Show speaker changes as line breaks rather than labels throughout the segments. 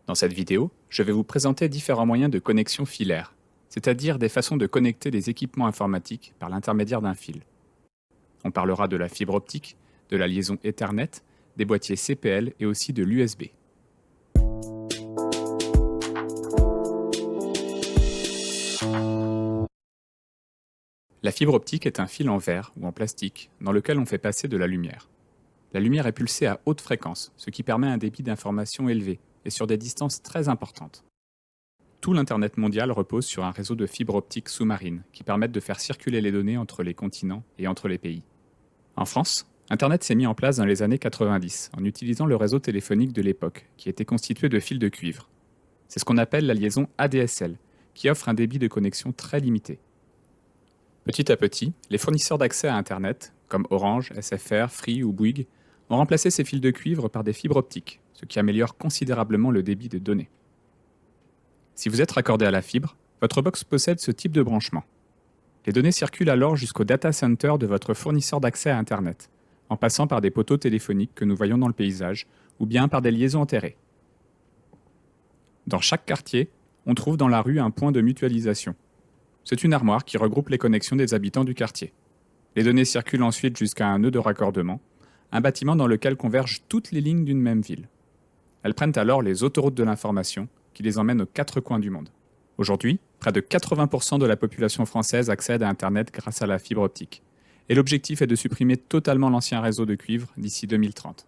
Dans cette vidéo, je vais vous présenter différents moyens de connexion filaire, c'est-à-dire des façons de connecter les équipements informatiques par l'intermédiaire d'un fil. On parlera de la fibre optique, de la liaison Ethernet, des boîtiers CPL et aussi de l'USB. La fibre optique est un fil en verre ou en plastique dans lequel on fait passer de la lumière. La lumière est pulsée à haute fréquence, ce qui permet un débit d'information élevé et sur des distances très importantes. Tout l'Internet mondial repose sur un réseau de fibres optiques sous-marines qui permettent de faire circuler les données entre les continents et entre les pays. En France, Internet s'est mis en place dans les années 90 en utilisant le réseau téléphonique de l'époque, qui était constitué de fils de cuivre. C'est ce qu'on appelle la liaison ADSL, qui offre un débit de connexion très limité. Petit à petit, les fournisseurs d'accès à Internet, comme Orange, SFR, Free ou Bouygues, ont remplacé ces fils de cuivre par des fibres optiques, ce qui améliore considérablement le débit de données. Si vous êtes raccordé à la fibre, votre box possède ce type de branchement. Les données circulent alors jusqu'au data center de votre fournisseur d'accès à Internet, en passant par des poteaux téléphoniques que nous voyons dans le paysage, ou bien par des liaisons enterrées. Dans chaque quartier, on trouve dans la rue un point de mutualisation. C'est une armoire qui regroupe les connexions des habitants du quartier. Les données circulent ensuite jusqu'à un nœud de raccordement, un bâtiment dans lequel convergent toutes les lignes d'une même ville. Elles prennent alors les autoroutes de l'information qui les emmènent aux quatre coins du monde. Aujourd'hui, près de 80% de la population française accède à Internet grâce à la fibre optique. Et l'objectif est de supprimer totalement l'ancien réseau de cuivre d'ici 2030.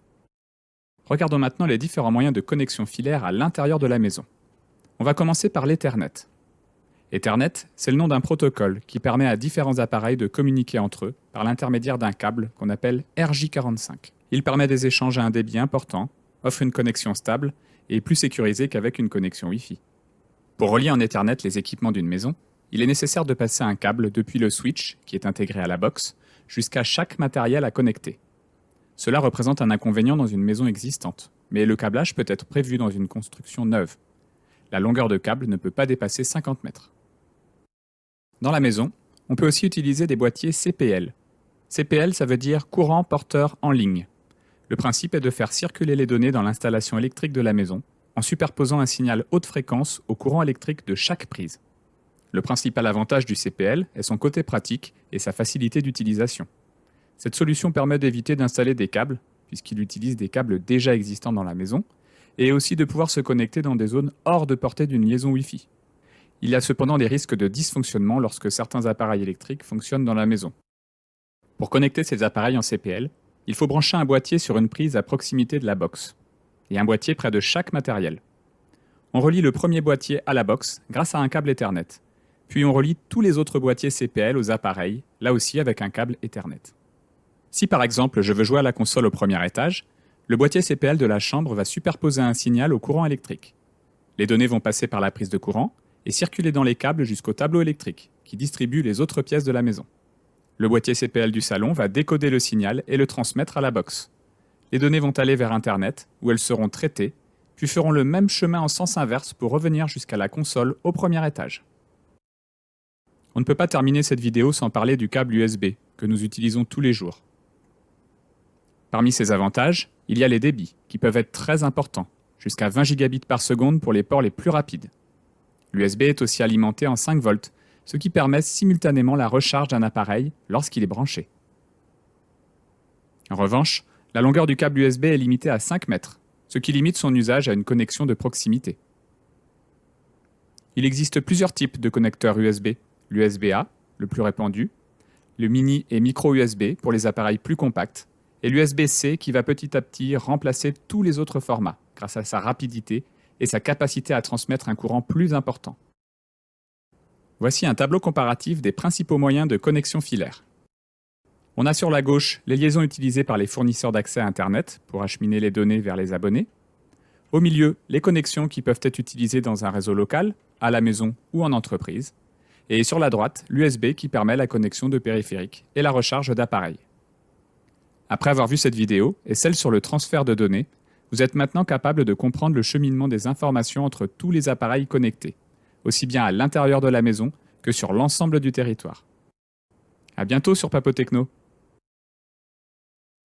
Regardons maintenant les différents moyens de connexion filaire à l'intérieur de la maison. On va commencer par l'Ethernet. Ethernet, c'est le nom d'un protocole qui permet à différents appareils de communiquer entre eux par l'intermédiaire d'un câble qu'on appelle RJ45. Il permet des échanges à un débit important, offre une connexion stable et est plus sécurisé qu'avec une connexion Wi-Fi. Pour relier en Ethernet les équipements d'une maison, il est nécessaire de passer un câble depuis le switch, qui est intégré à la box, jusqu'à chaque matériel à connecter. Cela représente un inconvénient dans une maison existante, mais le câblage peut être prévu dans une construction neuve. La longueur de câble ne peut pas dépasser 50 mètres. Dans la maison, on peut aussi utiliser des boîtiers CPL. CPL, ça veut dire courant porteur en ligne. Le principe est de faire circuler les données dans l'installation électrique de la maison, en superposant un signal haute fréquence au courant électrique de chaque prise. Le principal avantage du CPL est son côté pratique et sa facilité d'utilisation. Cette solution permet d'éviter d'installer des câbles, puisqu'il utilise des câbles déjà existants dans la maison, et aussi de pouvoir se connecter dans des zones hors de portée d'une liaison Wi-Fi. Il y a cependant des risques de dysfonctionnement lorsque certains appareils électriques fonctionnent dans la maison. Pour connecter ces appareils en CPL, il faut brancher un boîtier sur une prise à proximité de la box, et un boîtier près de chaque matériel. On relie le premier boîtier à la box grâce à un câble Ethernet, puis on relie tous les autres boîtiers CPL aux appareils, là aussi avec un câble Ethernet. Si par exemple je veux jouer à la console au premier étage, le boîtier CPL de la chambre va superposer un signal au courant électrique. Les données vont passer par la prise de courant et circuler dans les câbles jusqu'au tableau électrique, qui distribue les autres pièces de la maison. Le boîtier CPL du salon va décoder le signal et le transmettre à la box. Les données vont aller vers Internet, où elles seront traitées, puis feront le même chemin en sens inverse pour revenir jusqu'à la console au premier étage. On ne peut pas terminer cette vidéo sans parler du câble USB, que nous utilisons tous les jours. Parmi ses avantages, il y a les débits, qui peuvent être très importants, jusqu'à 20 gigabits par seconde pour les ports les plus rapides. L'USB est aussi alimenté en 5 volts, ce qui permet simultanément la recharge d'un appareil lorsqu'il est branché. En revanche, la longueur du câble USB est limitée à 5 mètres, ce qui limite son usage à une connexion de proximité. Il existe plusieurs types de connecteurs USB, l'USB-A, le plus répandu, le mini et micro USB pour les appareils plus compacts, et l'USB-C qui va petit à petit remplacer tous les autres formats grâce à sa rapidité et sa capacité à transmettre un courant plus important. Voici un tableau comparatif des principaux moyens de connexion filaire. On a sur la gauche les liaisons utilisées par les fournisseurs d'accès à Internet pour acheminer les données vers les abonnés. Au milieu, les connexions qui peuvent être utilisées dans un réseau local, à la maison ou en entreprise. Et sur la droite, l'USB qui permet la connexion de périphériques et la recharge d'appareils. Après avoir vu cette vidéo et celle sur le transfert de données, vous êtes maintenant capable de comprendre le cheminement des informations entre tous les appareils connectés, aussi bien à l'intérieur de la maison que sur l'ensemble du territoire. À bientôt sur Papotechno.